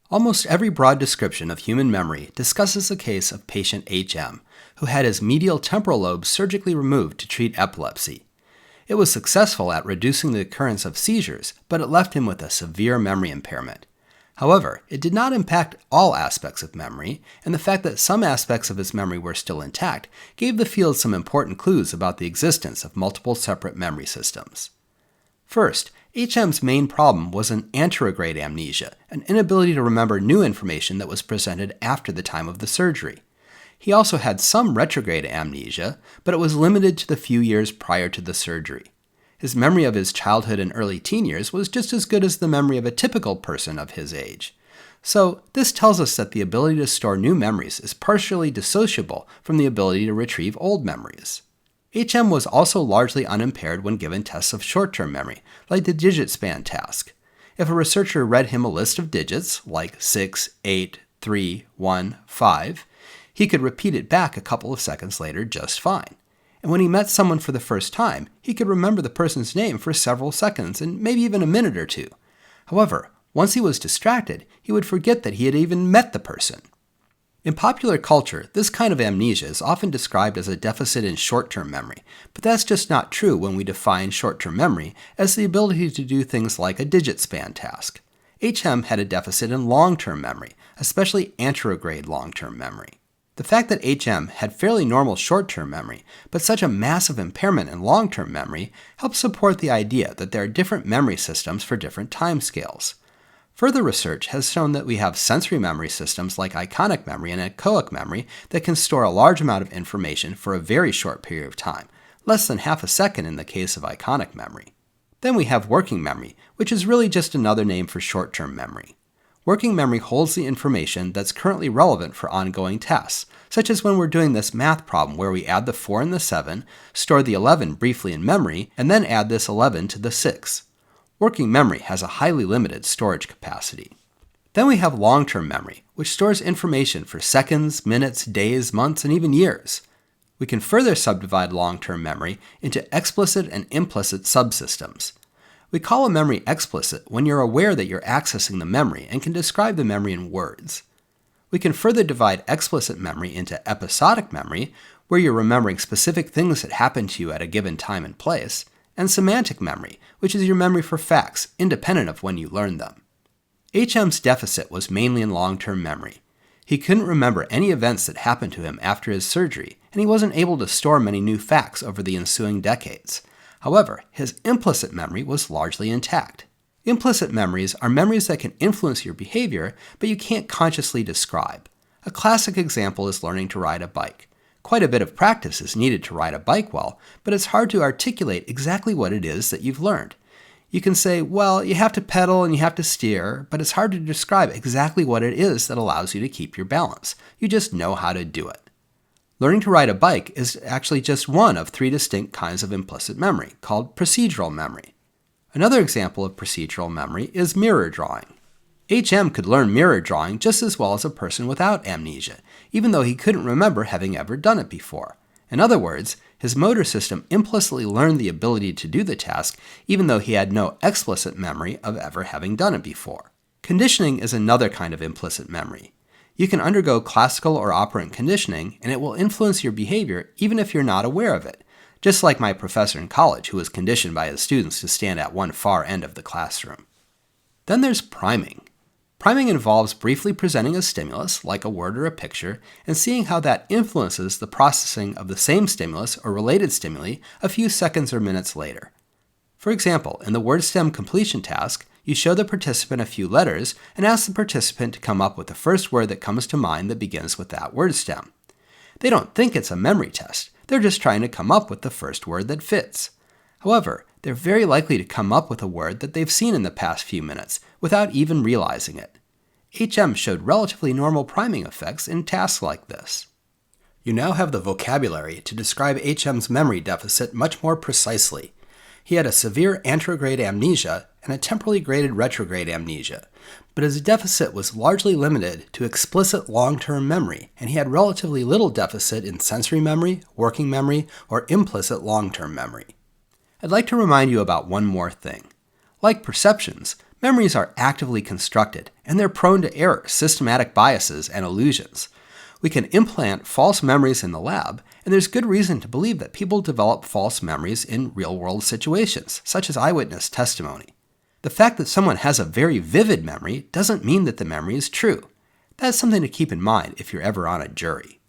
Almost every broad description of human memory discusses the case of patient HM, who had his medial temporal lobe surgically removed to treat epilepsy. It was successful at reducing the occurrence of seizures, but it left him with a severe memory impairment. However, it did not impact all aspects of memory, and the fact that some aspects of his memory were still intact gave the field some important clues about the existence of multiple separate memory systems. First, HM's main problem was an anterograde amnesia, an inability to remember new information that was presented after the time of the surgery. He also had some retrograde amnesia, but it was limited to the few years prior to the surgery. His memory of his childhood and early teen years was just as good as the memory of a typical person of his age. So, this tells us that the ability to store new memories is partially dissociable from the ability to retrieve old memories. HM was also largely unimpaired when given tests of short-term memory, like the digit span task. If a researcher read him a list of digits, like 6, 8, 3, 1, 5, he could repeat it back a couple of seconds later just fine. And when he met someone for the first time, he could remember the person's name for several seconds and maybe even a minute or two. However, once he was distracted, he would forget that he had even met the person. In popular culture, this kind of amnesia is often described as a deficit in short-term memory, but that's just not true when we define short-term memory as the ability to do things like a digit span task. HM had a deficit in long-term memory, especially anterograde long-term memory. The fact that HM had fairly normal short-term memory, but such a massive impairment in long-term memory, helps support the idea that there are different memory systems for different timescales. Further research has shown that we have sensory memory systems like iconic memory and echoic memory that can store a large amount of information for a very short period of time, less than half a second in the case of iconic memory. Then we have working memory, which is really just another name for short-term memory. Working memory holds the information that's currently relevant for ongoing tasks, such as when we're doing this math problem where we add the 4 and the 7, store the 11 briefly in memory, and then add this 11 to the 6. Working memory has a highly limited storage capacity. Then we have long-term memory, which stores information for seconds, minutes, days, months, and even years. We can further subdivide long-term memory into explicit and implicit subsystems. We call a memory explicit when you're aware that you're accessing the memory and can describe the memory in words. We can further divide explicit memory into episodic memory, where you're remembering specific things that happened to you at a given time and place, and semantic memory, which is your memory for facts, independent of when you learned them. HM's deficit was mainly in long-term memory. He couldn't remember any events that happened to him after his surgery, and he wasn't able to store many new facts over the ensuing decades. However, his implicit memory was largely intact. Implicit memories are memories that can influence your behavior, but you can't consciously describe. A classic example is learning to ride a bike. Quite a bit of practice is needed to ride a bike well, but it's hard to articulate exactly what it is that you've learned. You can say, well, you have to pedal and you have to steer, but it's hard to describe exactly what it is that allows you to keep your balance. You just know how to do it. Learning to ride a bike is actually just one of 3 distinct kinds of implicit memory, called procedural memory. Another example of procedural memory is mirror drawing. HM could learn mirror drawing just as well as a person without amnesia, even though he couldn't remember having ever done it before. In other words, his motor system implicitly learned the ability to do the task, even though he had no explicit memory of ever having done it before. Conditioning is another kind of implicit memory. You can undergo classical or operant conditioning, and it will influence your behavior even if you're not aware of it, just like my professor in college who was conditioned by his students to stand at one far end of the classroom. Then there's priming. Priming involves briefly presenting a stimulus, like a word or a picture, and seeing how that influences the processing of the same stimulus or related stimuli a few seconds or minutes later. For example, in the word stem completion task, you show the participant a few letters and ask the participant to come up with the first word that comes to mind that begins with that word stem. They don't think it's a memory test, they're just trying to come up with the first word that fits. However, they're very likely to come up with a word that they've seen in the past few minutes without even realizing it. HM showed relatively normal priming effects in tasks like this. You now have the vocabulary to describe HM's memory deficit much more precisely. He had a severe anterograde amnesia and a temporally graded retrograde amnesia, but his deficit was largely limited to explicit long-term memory, and he had relatively little deficit in sensory memory, working memory, or implicit long-term memory. I'd like to remind you about one more thing. Like perceptions, Memories are actively constructed, and they're prone to error, systematic biases, and illusions. We can implant false memories in the lab, and there's good reason to believe that people develop false memories in real-world situations, such as eyewitness testimony. The fact that someone has a very vivid memory doesn't mean that the memory is true. That's something to keep in mind if you're ever on a jury.